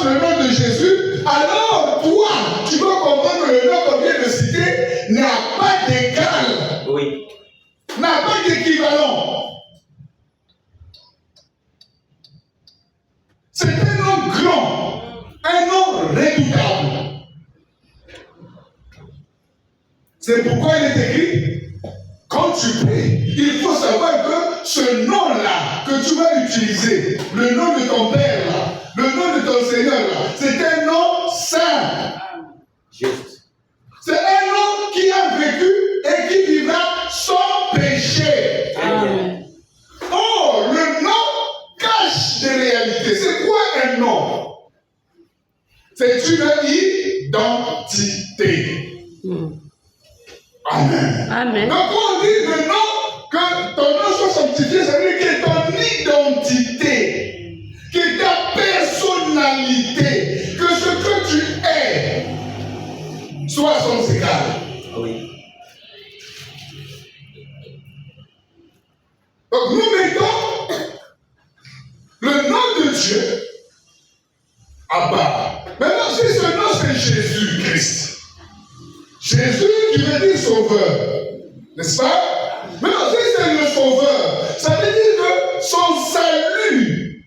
prononces le nom de Jésus, alors toi, tu dois comprendre que le nom qu'on vient de citer n'a pas d'égal. Oui. N'a pas d'équivalent. C'est un nom grand, un nom redoutable. C'est pourquoi il est écrit, quand tu pries, il faut savoir que ce nom-là que tu vas utiliser, le nom de ton Père là, le nom de ton Seigneur là, c'est un nom saint. Juste. C'est un nom qui a vécu et qui vivra sans péché. Amen. Oh, le nom cache des réalités. C'est quoi un nom? C'est une identité. Amen. Amen. Donc quand on dit le nom, que ton nom soit sanctifié, ça veut dire que ton identité, que ta personnalité, que ce que tu es, soit sans égal. Oui. Donc nous mettons le nom de Dieu à bas. Maintenant, si ce nom c'est Jésus-Christ, Jésus qui veut dire sauveur, n'est-ce pas? Maintenant, si c'est le sauveur, ça veut dire que son salut,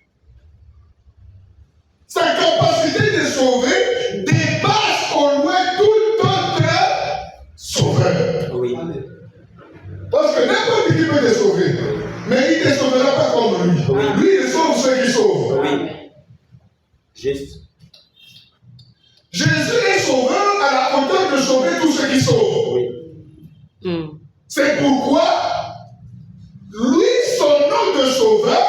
sa capacité de sauver dépasse au loin tout autre sauveur. Oui. Parce que n'importe qui peut te sauver, mais il ne te sauvera pas comme lui. Oui. Lui, il sauve ceux qui sauvent. Oui. Juste. Jésus est sauveur à la hauteur de sauver tous ceux qui sauvent. Oui. C'est pourquoi lui, son nom de sauveur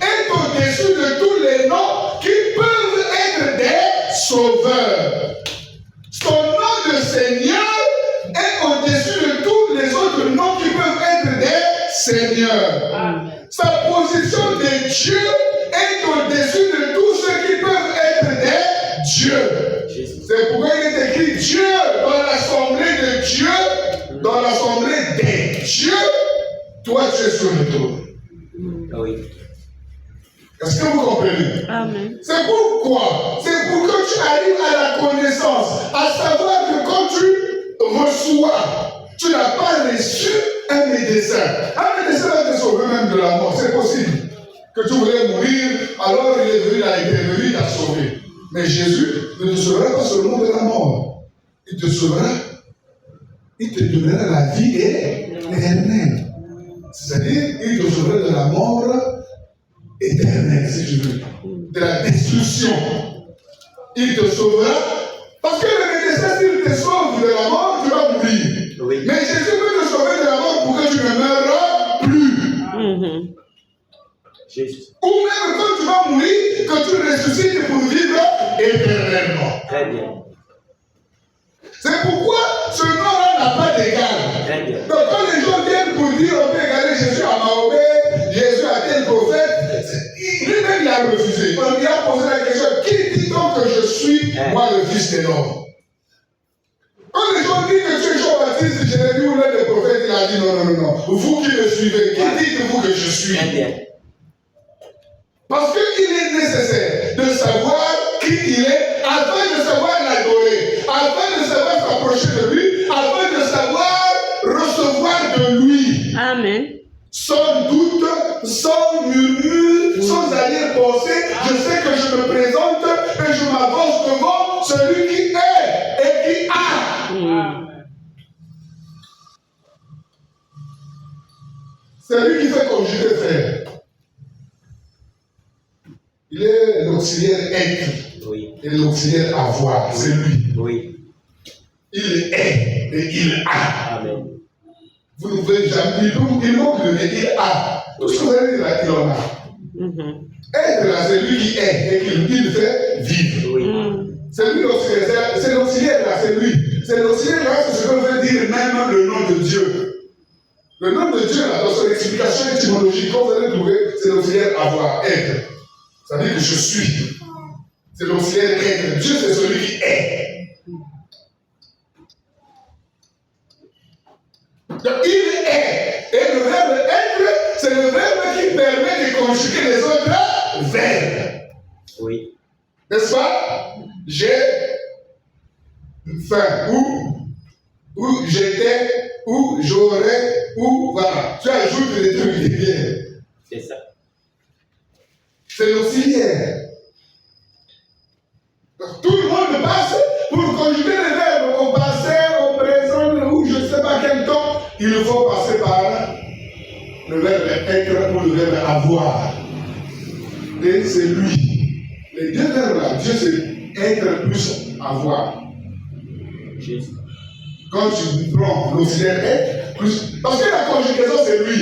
est au-dessus de tous les noms qui peuvent être des sauveurs. Son nom de Seigneur est au-dessus de tous les autres noms qui peuvent être des seigneurs. Amen. Sa position de Dieu est au-dessus de tous ceux qui peuvent être des dieux. C'est pourquoi il est écrit Dieu dans l'assemblée de Dieu, dans l'assemblée des dieux, toi tu es sur le trône. Oui. Est-ce que vous comprenez? Amen. C'est pourquoi, c'est pour que tu arrives à la connaissance, à savoir que quand tu reçois, tu n'as pas reçu un médecin. Un médecin va te sauver même de la mort, c'est possible. Que tu voulais mourir, alors il est venu, il est venu, il t'a sauvé. Mais Jésus ne te sauvera pas seulement de la mort. Il te sauvera, il te donnera la vie éternelle. C'est-à-dire, il te sauvera de la mort éternelle, si tu veux. De la destruction. Il te sauvera. Parce que le médecin, s'il te sauve de la mort, tu vas mourir. Oui. Mais Jésus peut te sauver de la mort pour que tu ne meurs plus. Juste. Ou même quand tu vas mourir, que tu ressuscites pour vivre éternellement. Très bien. C'est pourquoi ce nom-là n'a pas d'égal. Très bien. Donc quand les gens viennent pour dire on peut égaler Jésus à Mahomet, Jésus à tel prophète, lui-même il a refusé. Donc il a posé la question, qui dit donc que je suis, moi le fils de l'homme? Quand les gens disent que tu es Jean-Baptiste, Jérémie ou l'un des prophètes, il a dit non, non, non, non. Vous qui me suivez, qui dites-vous que je suis? Très bien. Parce qu'il est nécessaire de savoir qui il est, afin de savoir l'adorer, afin de savoir s'approcher de lui, afin de savoir recevoir de lui. Amen. Sans doute, sans murmure, sans arrière-pensée, je sais que je me présente et je m'avance devant celui qui est et qui a. C'est lui qui fait conjuguer frère. Il est l'auxiliaire être. Oui. Et l'auxiliaire avoir. C'est lui. Oui. Il est et il a. Amen. Vous ne pouvez jamais. Il manque de il a. Tout ce que vous allez dire là, il en a. Être là, c'est lui qui est et qui le fait vivre. Oui. C'est lui l'auxiliaire. C'est l'auxiliaire là, c'est lui. C'est l'auxiliaire là, c'est ce que veut dire même le nom de Dieu. Le nom de Dieu là, dans son explication étymologique, quand vous allez trouver, c'est l'auxiliaire avoir, être. Ça veut dire que je suis. C'est l'auxiliaire être. Dieu, c'est celui qui est. Donc, il est. Et le verbe être, c'est le verbe qui permet de conjuguer les autres verbes. Oui. N'est-ce pas? J'ai faim, ou j'étais, ou j'aurais, ou voilà. Tu ajoutes des trucs derrière. C'est ça. C'est l'auxiliaire. Donc, tout le monde passe pour conjuguer les verbes au passé, au présent, ou je ne sais pas quel temps. Il faut passer par le verbe être ou le verbe avoir. Et c'est lui. Les deux verbes là, Dieu c'est être plus avoir. Juste. Quand tu prends l'auxiliaire être, plus. Parce que la conjugaison c'est lui.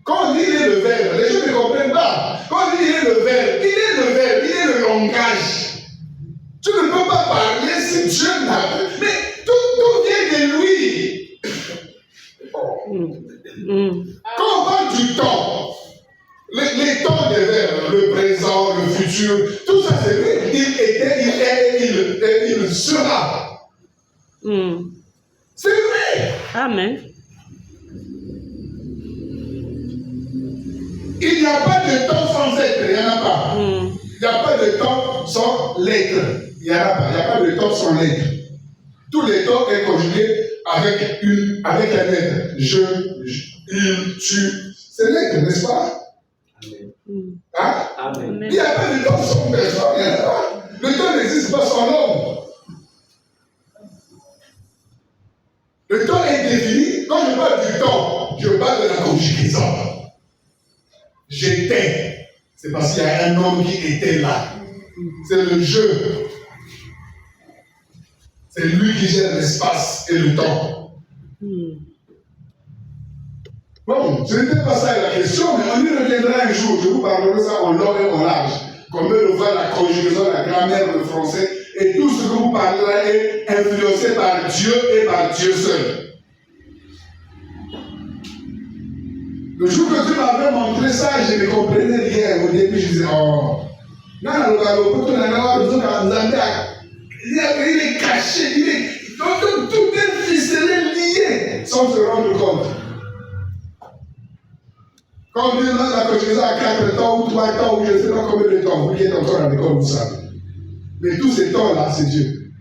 Quand on dit il est le verbe, les gens ne comprennent pas. Quand on dit il est le verbe, il est le verbe, il est le langage. Tu ne peux pas parler si Dieu n'a. Mais tout vient de lui. Quand on parle du temps, les temps des verbes, le présent, le futur, tout ça c'est lui. Il était, il est, il sera. C'est vrai. Amen. Il n'y a pas de temps sans être, il n'y en a pas. Il n'y a pas de temps sans l'être. Il n'y en a pas. Il n'y a pas de temps sans l'être. Tous les temps est conjugué avec un être. Je, il, tu. C'est l'être, n'est-ce pas? Amen. Hein? Amen. Il n'y a pas de temps sans personne, il n'y en a pas. Le temps n'existe pas sans l'homme. Le temps est défini. Quand je parle du temps, je parle de la conjugaison. J'étais. C'est parce qu'il y a un homme qui était là. C'est le jeu. C'est lui qui gère l'espace et le temps. Bon, ce n'était pas ça la question, mais on y reviendra un jour. Je vous parlerai ça en long et en large. Comment on voit la conjugaison, la grammaire, le français, et tout ce que vous parlerez est influencé par Dieu et par Dieu seul. Le jour que tu m'avais montré ça, je ne comprenais rien. Au début, je disais, oh. Il est caché, donc tout est ficelé, lié, sans se rendre compte. Quand on dit la conjugaison à 4 temps ou 3 temps, ou je ne sais pas combien de temps, vous qui êtes encore à l'école, vous savez. Mais tous ces temps-là, c'est Dieu.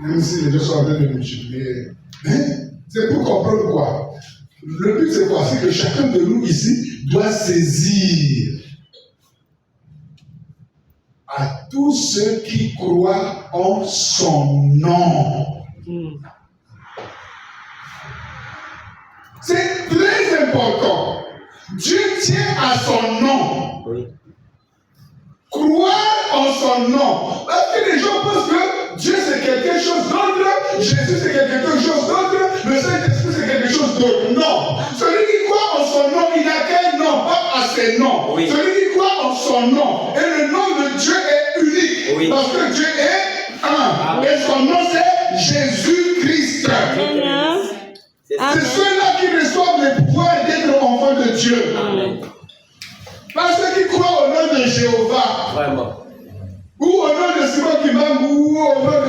Même si les deux sont en train de multiplier. C'est pour comprendre quoi? Le but c'est quoi? C'est que chacun de nous ici doit saisir à tous ceux qui croient en son nom. C'est très important. Dieu tient à son nom. Oui. Croire en son nom. Parce que les gens pensent que Dieu c'est quelque chose d'autre, Jésus c'est quelque chose d'autre, le Saint-Esprit c'est quelque chose d'autre. Non. Celui qui croit en son nom, il n'a qu'un nom, pas à ses noms. Oui. Celui qui croit en son nom, et le nom de Dieu est unique. Oui. Parce que Dieu est un. Amen. Et son nom c'est Jésus-Christ. C'est ça. C'est ceux-là qui reçoivent le pouvoir d'être enfants de Dieu. Amen. Pas ceux qui croient au nom de Jéhovah. Vraiment. Ou au nom de Simon Kimbangu, ou au nom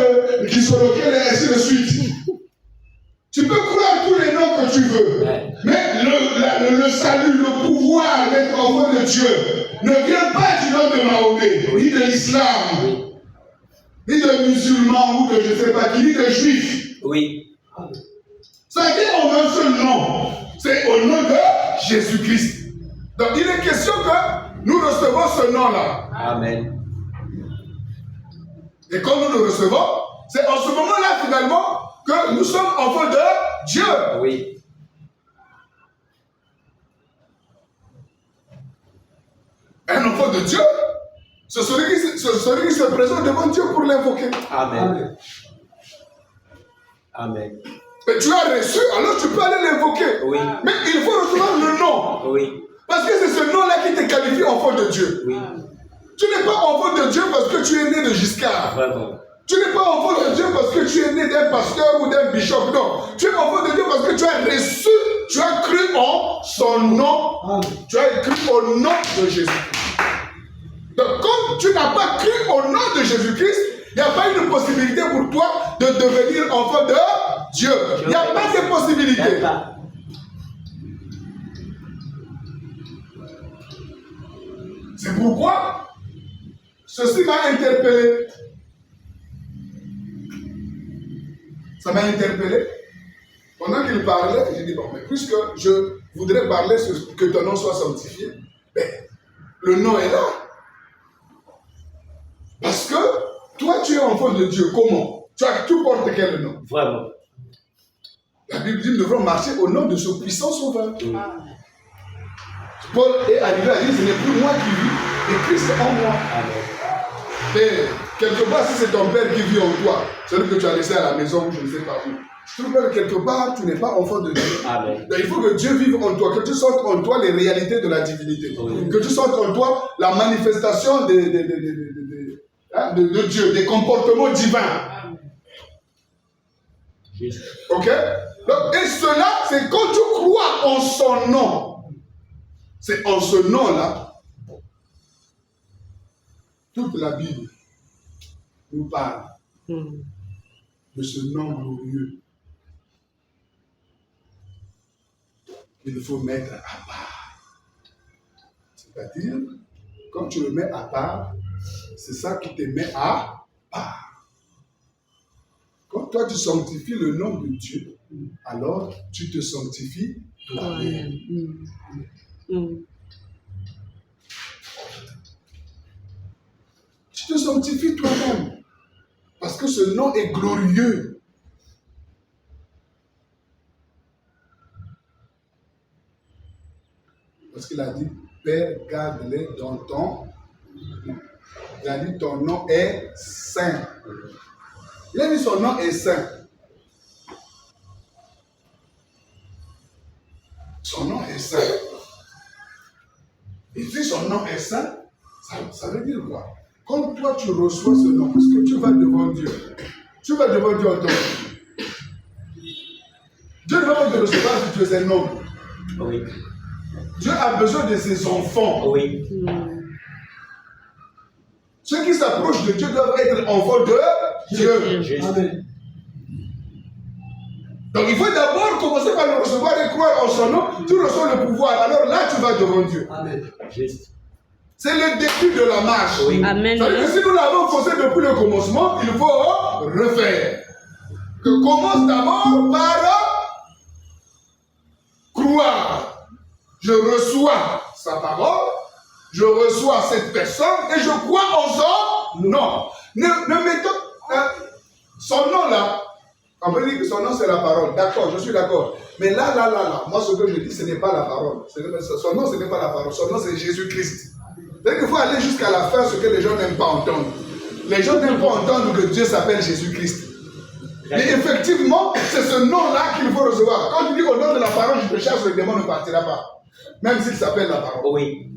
de Kisolokel, et ainsi de suite. Tu peux croire tous les noms que tu veux. Ouais. Mais le salut, le pouvoir d'être enfant de Dieu ne vient pas du nom de Mahomet, ni de l'islam, ni de musulmans, ou de je ne sais pas qui, ni de juifs. Oui. Ça vient en un seul nom. C'est au nom de Jésus-Christ. Donc il est question que nous recevons ce nom-là. Amen. Et quand nous le recevons, c'est en ce moment-là finalement que nous sommes enfants de Dieu. Oui. Un enfant de Dieu, c'est celui qui se présente devant Dieu pour l'invoquer. Amen. Amen. Mais tu as reçu, alors tu peux aller l'invoquer. Oui. Mais il faut recevoir le nom. Oui. Parce que c'est ce nom-là qui te qualifie enfant de Dieu. Oui. Tu n'es pas enfant de Dieu parce que tu es né de Giscard. Vraiment. Tu n'es pas enfant de Dieu parce que tu es né d'un pasteur ou d'un bishop. Non. Tu es enfant de Dieu parce que tu as reçu, tu as cru en son nom. Tu as cru au nom de Jésus. Donc, comme tu n'as pas cru au nom de Jésus-Christ, il n'y a pas une possibilité pour toi de devenir enfant de Dieu. Il n'y a pas de possibilité. C'est pourquoi ceci m'a interpellé. Ça m'a interpellé. Pendant qu'il parlait, j'ai dit, bon, mais puisque je voudrais parler sur que ton nom soit sanctifié, ben, le nom est là. Parce que toi, tu es enfant de Dieu. Comment? Tu portes quel nom? Vraiment. La Bible dit nous devrons marcher au nom de ce puissant sauveur. Paul est arrivé à dire, ce n'est plus moi qui vis, mais Christ en moi. Amen. Et quelque part, si c'est ton père qui vit en toi, celui que tu as laissé à la maison, je ne sais pas où, je trouve que quelque part, tu n'es pas enfant de Dieu. Amen. Donc, il faut que Dieu vive en toi, que tu sentes en toi les réalités de la divinité. Oui. Que tu sentes en toi la manifestation de Dieu, des comportements divins. Ok? Donc, et cela, c'est quand tu crois en son nom. C'est en ce nom-là, toute la Bible nous parle de ce nom glorieux qu'il faut mettre à part. C'est-à-dire, quand tu le mets à part, c'est ça qui te met à part. Quand toi tu sanctifies le nom de Dieu, alors tu te sanctifies toi-même. Tu te sanctifies toi-même. Parce que ce nom est glorieux. Parce qu'il a dit, Père, garde-les dans ton nom. Il a dit, ton nom est saint. Il a dit, son nom est saint. Son nom est saint. Et si son nom est saint, ça veut dire quoi? Quand toi tu reçois ce nom, parce que tu vas devant Dieu, tu vas devant Dieu en ton nom. Dieu ne va pas te recevoir si tu es un homme. Oui. Dieu a besoin de ses enfants. Oui. Ceux qui s'approchent de Dieu doivent être enfants de Dieu. Amen. Donc il faut d'abord commencer par le recevoir et croire en son nom. Tu reçois le pouvoir. Alors là, tu vas devant Dieu. Amen. C'est le début de la marche. Oui. Amen. C'est-à-dire que si nous l'avons faussé depuis le commencement, il faut refaire. Que commence d'abord par croire. Je reçois sa parole, je reçois cette personne et je crois en son nom. Ne mettons son nom là. On peut dire que son nom c'est la parole. D'accord, je suis d'accord. Mais là, moi ce que je dis, ce n'est pas la parole. Son nom, ce n'est pas la parole. Son nom, c'est Jésus-Christ. C'est qu'il faut aller jusqu'à la fin, ce que les gens n'aiment pas entendre. Les gens n'aiment pas entendre que Dieu s'appelle Jésus-Christ. Mais effectivement, c'est ce nom-là qu'il faut recevoir. Quand tu dis au nom de la parole, je te chasse, le démon ne partira pas. Même s'il s'appelle la parole. Oui.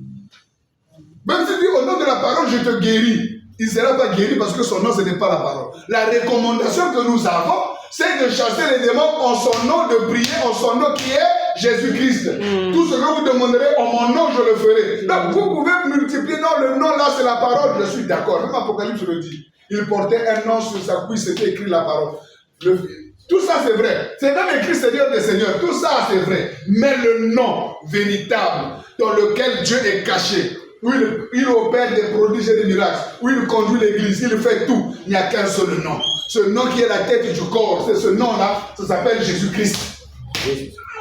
Même si tu dis au nom de la parole, je te guéris. Il ne sera pas guéri parce que son nom, ce n'est pas la parole. La recommandation que nous avons, c'est de chasser les démons en son nom, de prier en son nom qui est Jésus-Christ. Tout ce que vous demanderez en mon nom, je le ferai. Donc vous pouvez multiplier. Non, le nom là, c'est la parole. Je suis d'accord. Même Apocalypse le dit. Il portait un nom sur sa cuisse, c'était écrit la parole. Tout ça, c'est vrai. C'est même écrit Seigneur des Seigneurs. Tout ça, c'est vrai. Mais le nom véritable dans lequel Dieu est caché, où il opère des prodiges et des miracles, où il conduit l'église, il fait tout. Il n'y a qu'un seul nom. Ce nom qui est la tête du corps, c'est ce nom-là, ça s'appelle Jésus-Christ.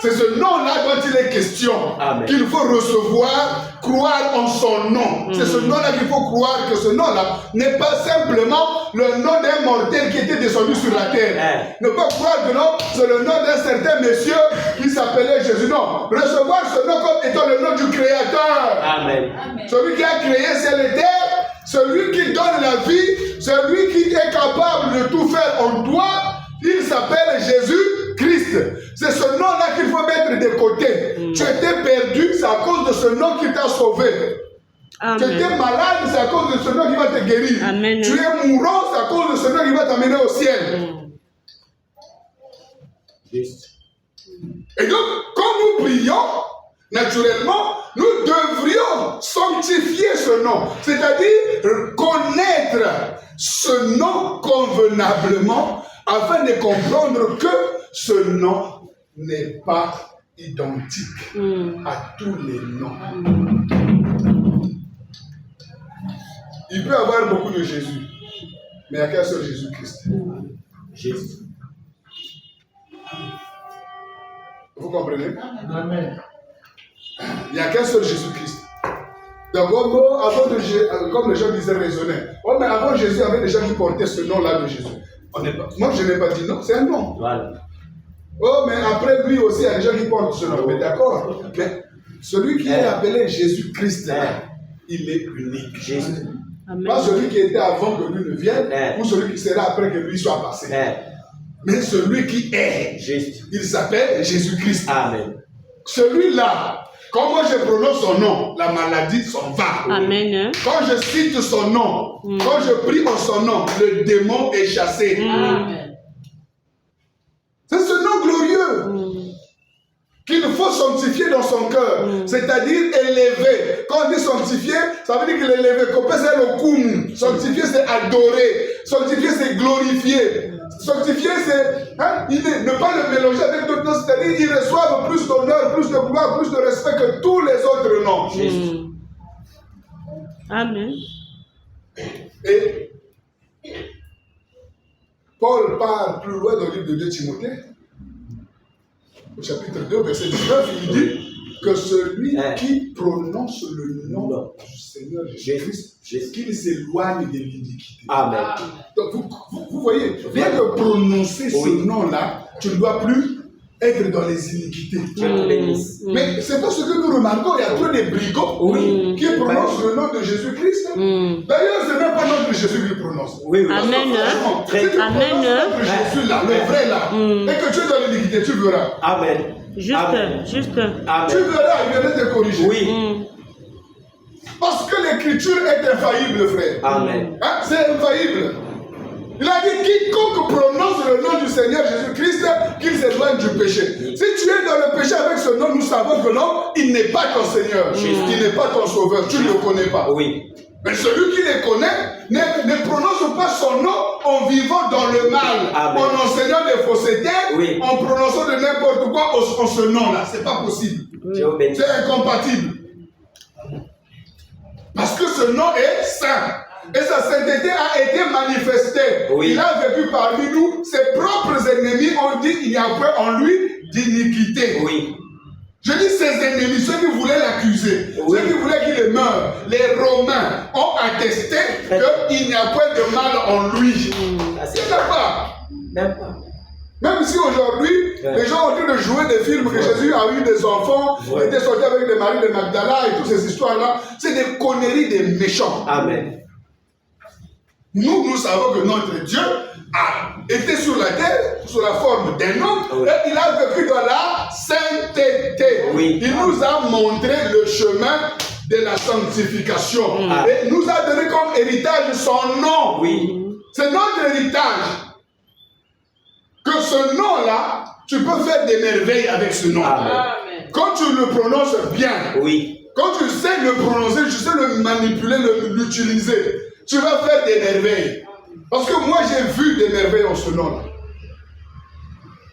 C'est ce nom-là dont il est question, qu'il faut recevoir, croire en son nom. C'est ce nom-là qu'il faut croire que ce nom-là n'est pas simplement le nom d'un mortel qui était descendu sur la terre. Ne pas croire que non, c'est le nom d'un certain monsieur qui s'appelait Jésus. Non, recevoir ce nom comme étant le nom du Créateur. Amen. Celui qui a créé ciel et terre, celui qui donne la vie, celui qui est capable de tout faire en toi, il s'appelle Jésus-Christ. C'est ce nom-là qu'il faut mettre de côté. Tu étais perdu, c'est à cause de ce nom qui t'a sauvé. Amen. Tu étais malade, c'est à cause de ce nom qui va te guérir. Amen. Tu es mourant, c'est à cause de ce nom qui va t'amener au ciel. Et donc, quand nous prions, naturellement, nous devrions sanctifier ce nom. C'est-à-dire connaître ce nom convenablement afin de comprendre que ce nom n'est pas identique à tous les noms. Il peut y avoir beaucoup de Jésus, mais il n'y a qu'un seul Jésus-Christ. Jésus. Vous comprenez? Amen. Il n'y a qu'un seul Jésus-Christ. Donc, comme les gens disaient raisonner, oh, mais avant Jésus, il y avait des gens qui portaient ce nom-là de Jésus. Moi, je n'ai pas dit non, c'est un nom. Voilà. Oh, mais après lui aussi, il y a des gens qui portent ce nom. Mais d'accord. Mais celui qui est appelé Jésus-Christ, il est unique. Jésus. Pas celui qui était avant que lui ne vienne, ou celui qui sera après que lui soit passé. Mais celui qui est, Juste. il s'appelle Jésus-Christ. Amen. Celui-là, quand moi je prononce son nom, la maladie s'en va. Amen. Quand je cite son nom, quand je prie en son nom, le démon est chassé. Amen. C'est ce nom glorieux qu'il faut sanctifier dans son cœur, c'est-à-dire élever. Quand on dit sanctifier, ça veut dire qu'il est élevé. C'est le koum. Sanctifier, c'est adorer. Sanctifier, c'est glorifier. Sanctifier, c'est ne pas le mélanger avec d'autres noms, c'est-à-dire qu'ils reçoivent plus d'honneur, plus de gloire, plus de respect que tous les autres noms. Amen. Et Paul parle plus loin dans le livre de 2 Timothée, au chapitre 2, verset 19, il dit que celui qui prononce le nom du Seigneur Jésus-Christ, qu'il s'éloigne de l'iniquité. Amen. Donc vous voyez, bien que prononcer ce nom-là, tu ne dois plus être dans les iniquités. Mais c'est pas ce que nous remarquons, il y a trop de brigands qui prononcent le nom de Jésus-Christ. D'ailleurs, ce n'est même pas notre Jésus qui prononce. Oui, oui. Amen. Si tu prononces notre Jésus là, le vrai là, et que tu es dans l'iniquité, tu verras. Amen. Juste, Amen. juste. Amen. Tu verras, il viendra te corriger. Oui. Parce que l'écriture est infaillible, frère. Amen. Hein? C'est infaillible. Il a dit quiconque prononce le nom du Seigneur Jésus-Christ, qu'il s'éloigne du péché. Si tu es dans le péché avec ce nom, nous savons que non, il n'est pas ton Seigneur. Il n'est pas ton sauveur. Tu ne le connais pas. Oui. Mais celui qui le connaît ne prononce pas son nom en vivant dans le mal, Amen. en enseignant des faussetés, Oui. en prononçant de n'importe quoi en ce nom-là. C'est pas possible. Dieu bénisse. C'est incompatible. Parce que ce nom est saint. Et sa sainteté a été manifestée. Oui. Il a vécu parmi nous. Ses propres ennemis ont dit qu'il n'y a point en lui d'iniquité. Oui. Je dis ses ennemis, ceux qui voulaient l'accuser, Oui. ceux qui voulaient qu'il meure. Les Romains ont attesté qu'il n'y a point de mal en lui. Il n'y a pas. Même pas. Même si aujourd'hui, les gens ont en train de jouer des films que Jésus a eu des enfants, était sorti avec des maris de Magdala et toutes ces histoires-là, c'est des conneries des méchants. Amen. Nous savons que notre Dieu a été sur la terre, sous la forme d'un homme, et il a vécu dans la sainteté. Oui. Il nous a montré le chemin de la sanctification. Et nous a donné comme héritage son nom. Oui. C'est notre héritage. Que ce nom-là, tu peux faire des merveilles avec ce nom. Amen. Quand tu le prononces bien, Oui. quand tu sais le prononcer, tu sais le manipuler, l'utiliser, tu vas faire des merveilles. Parce que moi, j'ai vu des merveilles en ce nom-là.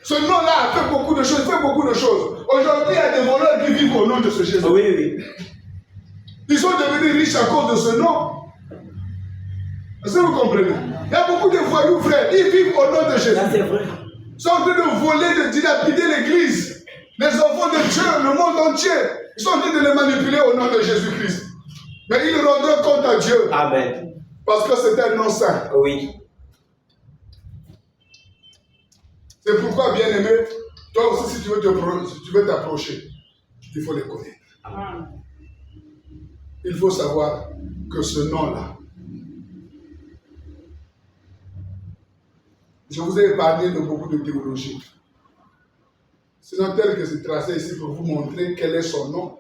Ce nom-là a fait beaucoup de choses, Aujourd'hui, il y a des voleurs qui vivent au nom de ce Jésus. Oui, oui. Ils sont devenus riches à cause de ce nom. Est-ce que vous comprenez? Il y a beaucoup de voyous, frères, ils vivent au nom de Jésus. Ça, c'est vrai. Ils sont en train de voler, de dilapider l'église. Les enfants de Dieu, le monde entier. Ils sont en train de les manipuler au nom de Jésus-Christ. Mais ils rendront compte à Dieu. Amen. Parce que c'est un nom saint. Oui. C'est pourquoi, bien-aimé, toi aussi, si tu veux t'approcher, il faut les connaître. Amen. Il faut savoir que ce nom-là, je vous ai parlé de beaucoup de théologie. Sinon, tel que c'est tracé ici pour vous montrer quel est son nom.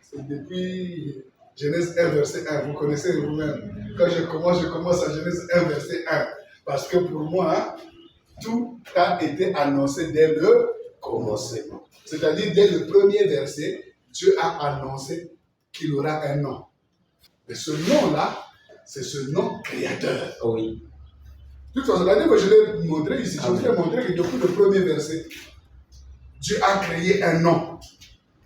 C'est depuis Genèse 1, verset 1. Vous connaissez vous-même. Quand je commence à Genèse 1, verset 1. Parce que pour moi, tout a été annoncé dès le commencement. C'est-à-dire, dès le premier verset, Dieu a annoncé qu'il aura un nom. Mais ce nom-là, c'est ce nom créateur. Oui. De toute façon, l'année que je l'ai montré ici, je vous ai montré que depuis le premier verset, Dieu a créé un nom.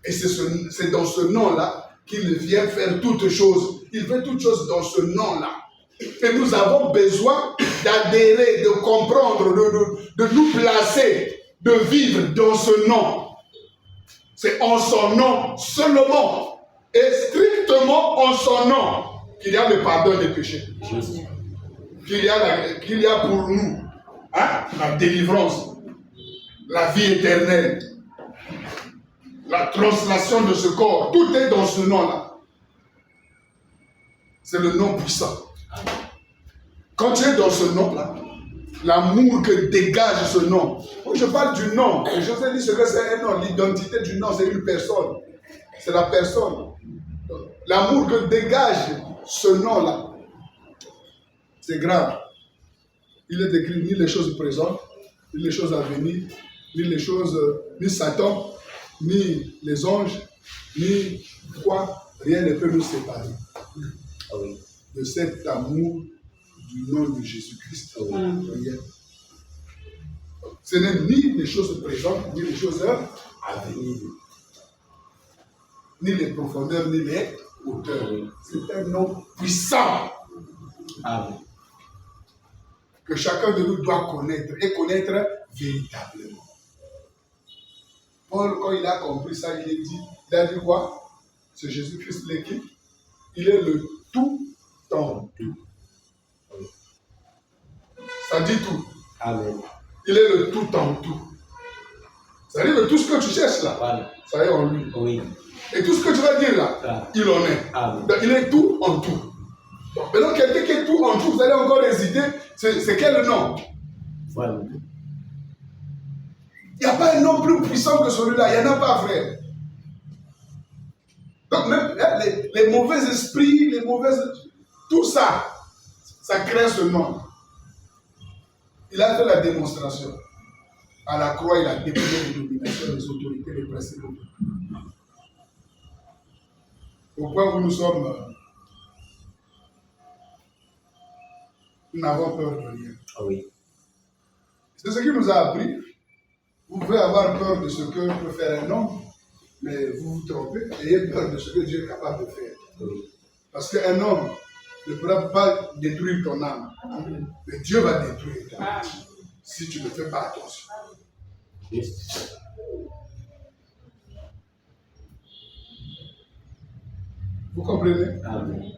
Et c'est dans ce nom-là qu'il vient faire toutes choses. Il fait toutes choses dans ce nom-là. Et nous avons besoin d'adhérer, de comprendre, de nous placer, de vivre dans ce nom. C'est en son nom seulement et strictement en son nom qu'il y a le pardon des péchés. Qu'il y a pour nous la délivrance, la vie éternelle, la translation de ce corps. Tout est dans ce nom-là. C'est le nom puissant. Quand tu es dans ce nom-là, l'amour que dégage ce nom. Moi, je parle du nom. Et je vous ai dit ce que c'est un nom. L'identité du nom, c'est une personne. C'est la personne. L'amour que dégage ce nom-là, c'est grave. Il est décrit ni les choses présentes, ni les choses à venir, ni les choses, ni Satan, ni les anges, ni quoi. Rien ne peut nous séparer de cet amour du nom de Jésus-Christ. Rien. Ce n'est ni les choses présentes, ni les choses à venir, ni les profondeurs, ni les hauteurs. C'est un nom puissant. Amen. Que chacun de nous doit connaître et connaître véritablement. Paul, quand il a compris ça, il a dit quoi? C'est Jésus-Christ l'équipe. Il est le tout en tout. Ça dit tout. Amen. Il est le tout en tout. Ça veut dire que tout ce que tu cherches là, Voilà. ça est en lui. Oui. Et tout ce que tu vas dire là, Ah. il en est. Amen. Donc, il est tout en tout. Donc, maintenant, quelqu'un qui est tout en tout, vous allez encore hésiter, c'est quel nom? Voilà. Il n'y a pas un nom plus puissant que celui-là. Il n'y en a pas, frère. Donc même les mauvais esprits, tout ça, ça crée ce nom. Il a fait la démonstration. À la croix, il a dépouillé les dominations, les autorités, les principaux. Au point où nous sommes, nous n'avons peur de rien. Oui. C'est ce qui nous a appris. Vous pouvez avoir peur de ce que peut faire un homme, mais vous vous trompez. Ayez peur de ce que Dieu est capable de faire. Oui. Parce qu'un homme ne pourra pas détruire ton âme. Mais Dieu va détruire ton âme si tu ne fais pas attention. Juste. Vous comprenez? Amen.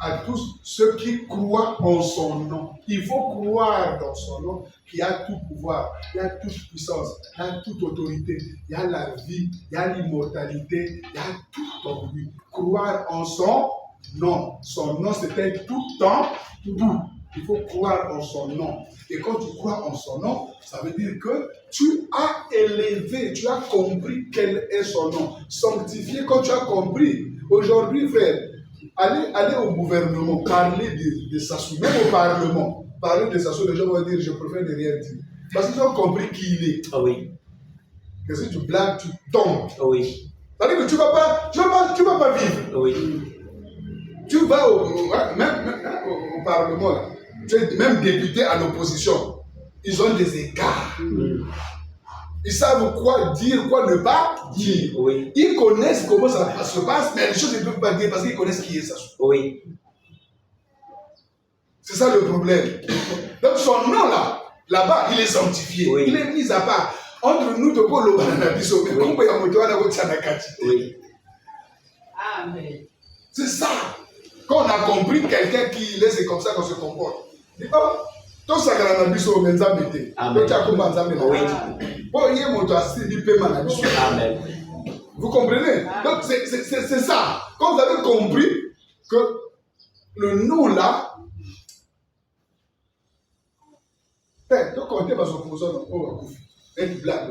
À tous ceux qui croient en son nom. Il faut croire dans son nom qu'il y a tout pouvoir, il y a toute puissance, il y a toute autorité, il y a la vie, il y a l'immortalité, il y a tout en lui. Croire en son nom. Son nom, c'est un tout temps, tout. Il faut croire en son nom. Et quand tu crois en son nom, ça veut dire que tu as élevé, tu as compris quel est son nom. Sanctifié quand tu as compris. Aujourd'hui, frère, allez au gouvernement, parler de Sassou, même au Parlement. Parler de Sassou, les gens vont dire, je préfère ne rien dire. Parce qu'ils ont compris qui il est. Ah oui. Que si tu blagues, tu tombes. Ah oui. C'est-à-dire que tu vas pas vivre. Ah oui. Tu vas au Parlement, là. Tu es même député à l'opposition. Ils ont des écarts. Ils savent quoi dire, quoi ne pas dire. Oui. Ils connaissent comment ça se passe, mais les choses ils ne peuvent pas dire parce qu'ils connaissent qui est Sassou. Oui. C'est ça le problème. Donc son nom là-bas, il est sanctifié. Oui. Il est mis à part. Entre nous, de quoi l'eau banana biso, mais comment il y a moto à la route Sanakati. Oui. Amen. C'est ça. Quand on a compris quelqu'un qui laisse, c'est comme ça qu'on se comporte. Dit, oh, tout ça, grana biso, mais ça m'était. Amen. Amen. Vous comprenez? Donc c'est ça. Quand vous avez compris que le nom là,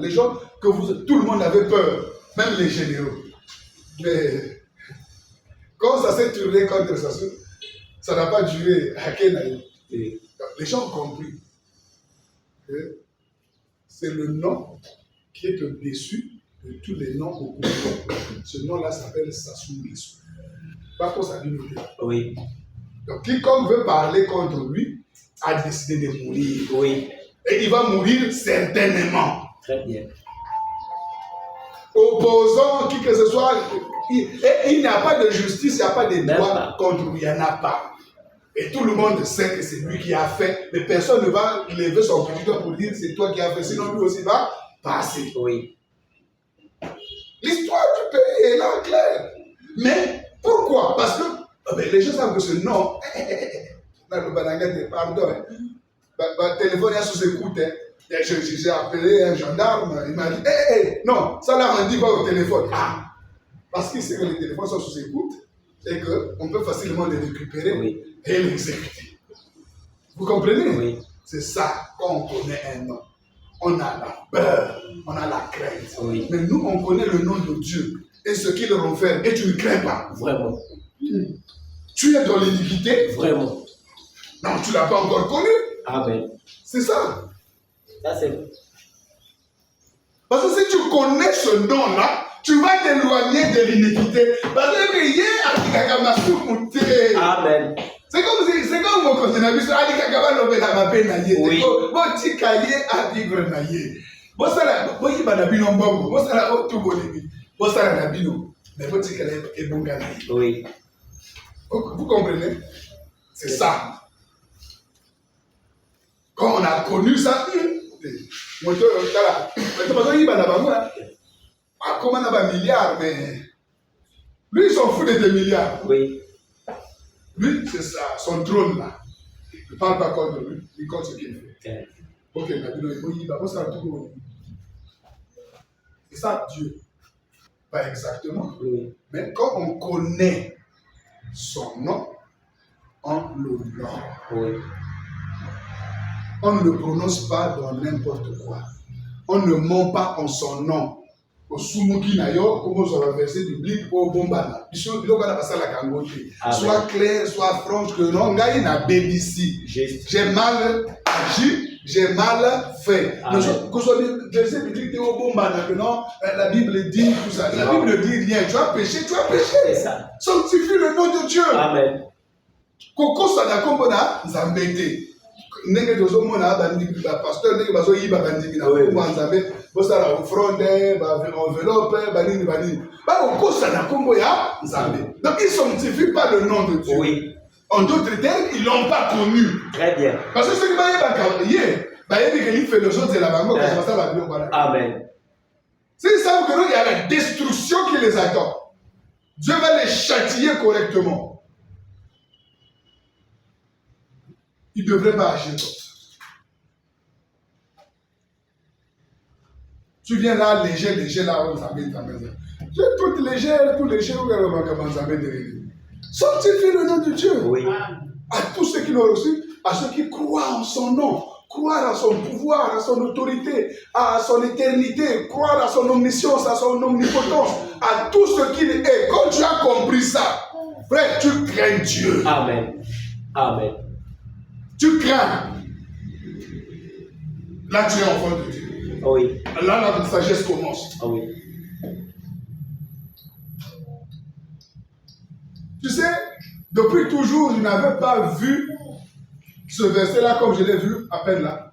les gens que tout le monde avait peur, même les généraux. Mais quand ça s'est tourné contre ça n'a pas duré à quel. Les gens ont compris que c'est le nom qui est au-dessus de tous les noms au pouvoir. Ce nom-là s'appelle Sassou Nguesso. Pas pour sa dignité. Oui. Donc, quiconque veut parler contre lui, a décidé de mourir. Oui. Et il va mourir certainement. Très bien. Opposant qui que ce soit, il n'y a pas de justice, il n'y a pas de droit contre lui, il n'y en a pas. Et tout le monde sait que c'est lui qui a fait, mais personne ne va lever son petit doigt pour dire c'est toi qui as fait, sinon lui aussi va passer. Oui. L'histoire du pays est là claire. Mais pourquoi? Parce que les gens savent que ce nom, pardon, le téléphone est sous écoute. J'ai appelé un gendarme, il m'a dit, non, ça là on dit pas au téléphone. Ah, parce qu'il sait que les téléphones sont sous écoute et qu'on peut facilement les récupérer et les exécuter. Vous comprenez? Oui. C'est ça, quand on connaît un nom. On a la peur, on a la crainte. Oui. Mais nous, on connaît le nom de Dieu et ce qu'il renferme et tu ne crains pas. Vraiment. Tu es dans l'iniquité? Vraiment. Non, tu ne l'as pas encore connu. Amen. C'est ça. Ça, c'est vrai. Parce que si tu connais ce nom-là, tu vas t'éloigner de l'iniquité. Parce que Amen. c'est comme mon continent. Oui. Oui. Vous comprenez? C'est ça. Quand on a connu ça, comment on a un milliard, mais lui, il s'en fout de tes milliards. Oui. Lui, c'est ça, son trône là. Ne parle pas contre lui, il compte ce qu'il fait. Ok, c'est ça Dieu. Pas exactement. Oui. Mais quand on connaît son nom, on l'honore. Oui. On ne le prononce pas dans n'importe quoi. On ne ment pas en son nom. Au Sumuki Nayo, comme on a verset biblique, au Bombana. Soit clair, soit franche, que non, gars, il a BBC. J'ai mal agi, j'ai mal fait. Que soit verset biblique, au Bombana, que non, la Bible dit tout ça. La Bible ne dit rien. Tu as péché, tu as péché. C'est ça. Sanctifie le nom de Dieu. Amen. Koko Sadakombona, Zambete. Nenge tozomona bandimi ba pasteur ndenge bazoyiba bandimi na kombo nzambe bosala offrande ba enveloppe banini ba okosa na kombo ya nzambe. Donc ils sanctifient pas le nom de Dieu. Oui. En d'autres termes, ils l'ont pas connu. Très bien. Parce que ceux qui bayebi que il fait le jour de la bango quand ça va bien voilà. Amen. S'ils savent que il y a la destruction qui les attend, Dieu va les châtier correctement. Il ne devrait pas agir comme ça. Tu viens là, léger, là, on s'habille ta maison. Tu es toute légère, tout léger, on va s'habiller de l'église. Sanctifie le nom de Dieu. Oui. À tous ceux qui l'ont reçu, à ceux qui croient en son nom, croire à son pouvoir, à son autorité, à son éternité, croire à son omniscience, à son omnipotence, à tout ce qu'il est. Quand tu as compris ça, frère, tu crains Dieu. Amen. Amen. Tu crains. Là, tu es enfant de Dieu. Oui. Là, la sagesse commence. Oui. Tu sais, depuis toujours, je n'avais pas vu ce verset-là comme je l'ai vu à peine là.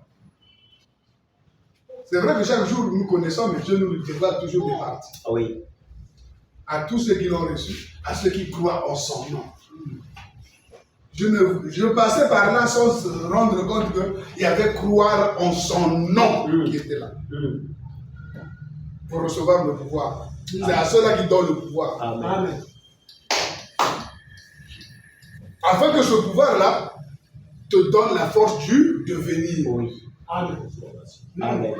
C'est vrai que chaque jour, nous connaissons, mais Dieu nous le dira toujours des parties. Oui. À tous ceux qui l'ont reçu, à ceux qui croient en son nom. Je passais par là sans se rendre compte qu'il y avait croire en son nom qui était là. Pour recevoir le pouvoir. C'est à ceux-là qui donnent le pouvoir. Amen. Afin que ce pouvoir-là te donne la force du devenir. Oui. Amen. Amen.